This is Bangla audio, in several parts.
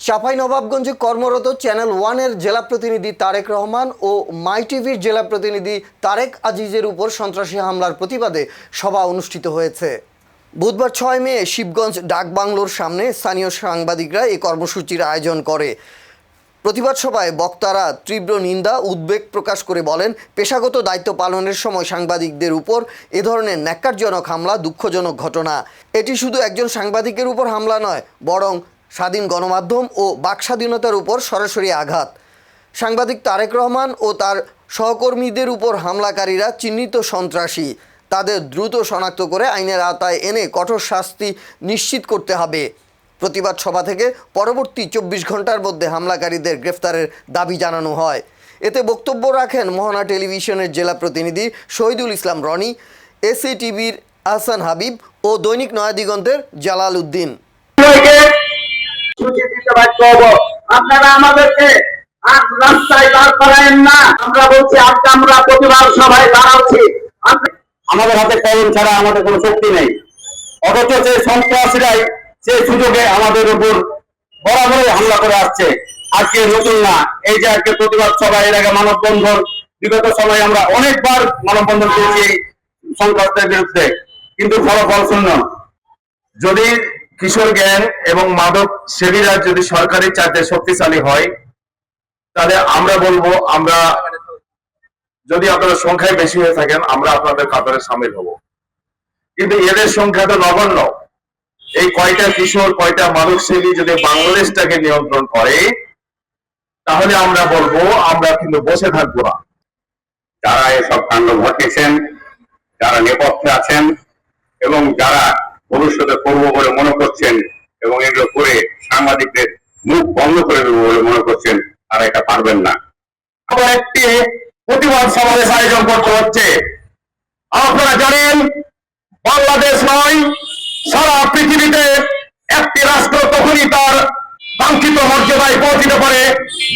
চাঁপাইনবাবগঞ্জে কর্মরত চ্যানেল ওয়ানের জেলা প্রতিনিধি তারেক রহমান ও মাই টিভির জেলা প্রতিনিধি তারেক আজিজের উপর সন্ত্রাসী হামলার প্রতিবাদে সভা অনুষ্ঠিত হয়েছে। বুধবার 6 মে শিবগঞ্জ ডাকবাংলোর সামনে স্থানীয় সাংবাদিকরা এই কর্মসূচির আয়োজন করে। প্রতিবাদ সভায় বক্তারা তীব্র নিন্দা উদ্বেগ প্রকাশ করে বলেন, পেশাগত দায়িত্ব পালনের সময় সাংবাদিকদের উপর এ ধরনের ন্যাক্কারজনক হামলা দুঃখজনক ঘটনা। এটি শুধু একজন সাংবাদিকের উপর হামলা নয়, বরং স্বাধীন গণমাধ্যম ও বাকস্বাধীনতার উপর সরাসরি আঘাত। সাংবাদিক তারেক রহমান ও তার সহকর্মীদের উপর হামলাকারীরা চিহ্নিত সন্ত্রাসী। তাদের দ্রুত শনাক্ত করে আইনের আওতায় এনে কঠোর শাস্তি নিশ্চিত করতে হবে। প্রতিবাদ সভা থেকে পরবর্তী 24 ঘন্টার মধ্যে হামলাকারীদের গ্রেফতারের দাবি জানানো হয়। এতে বক্তব্য রাখেন মোহনা টেলিভিশনের জেলা প্রতিনিধি শহীদুল ইসলাম রনি, এসএটিভির আহসান হাবিব ও দৈনিক নয়াদিগন্তের জালাল উদ্দিন। আপনারা আমাদেরকে রাস্তায় দাঁড় করায়েন না। আমরা বলছি আজকে আমরা প্রতিবাদ সভায় দাঁড়াচ্ছি। আমাদের হাতে কলম ছাড়া আমাদের কোনো শক্তি নেই, অথচ সেই সন্ত্রাসীরাই সেই সুযোগে আমাদের উপর বরাবরই হামলা করে আসছে। আজকে নতুন না, এই যে আজকে প্রতিবাদ সভা, এর আগে মানববন্ধন, বিগত সময়ে আমরা অনেকবার মানববন্ধন করেছি সন্ত্রাসদের বিরুদ্ধে, কিন্তু ফলাফল শূন্য। যদি কিশোর গ্যাং এবং মাদক সেবীরা যদি সরকারি চাইতে শক্তিশালী হয়, তাহলে আমরা বলবো, আমরা যদি আপনারা সংখ্যায় বেশি হয়ে থাকেন, আমরা আপনাদের কাতারে সামিল হব। কিন্তু এদের সংখ্যা তো নগণ্য। এই কয়টা কিশোর, কয়টা মাদক সেবী যদি বাংলাদেশটাকে নিয়ন্ত্রণ করে, তাহলে আমরা বলবো আমরা কিন্তু বসে থাকবো না। যারা এসব কাণ্ড ঘটিয়েছেন, যারা নেপথ্যে আছেন এবং যারা ভবিষ্যতে করবো বলে মনে করছেন এবং এগুলো করে সাংবাদিকদের মুখ বন্ধ করে দেবো বলে মনে করছেন, তারা এটা পারবেন না। আবার একটি প্রতিবাদ সমাবেশ আয়োজন করতে হচ্ছে। আপনারা জানেন, বাংলাদেশ নয়, সারা পৃথিবীতে একটি রাষ্ট্র তখনই তার কাঙ্ক্ষিত মর্যাদায় পৌঁছতে পারে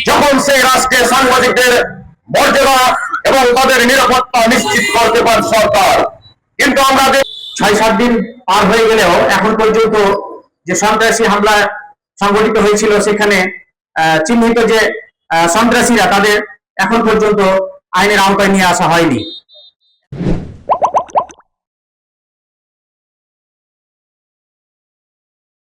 যখন সেই রাষ্ট্রে সাংবাদিকদের মর্যাদা এবং তাদের নিরাপত্তা নিশ্চিত করতে পারে সরকার। কিন্তু আমরা 6-7 দিন পার হয়ে গেলেও এখন পর্যন্ত যে সন্ত্রাসী হামলা সংঘটিত হয়েছিল, সেখানে চিহ্নিত যে সন্ত্রাসীরা, তাদের এখন পর্যন্ত আইনের আওতায় নিয়ে আসা হয়নি।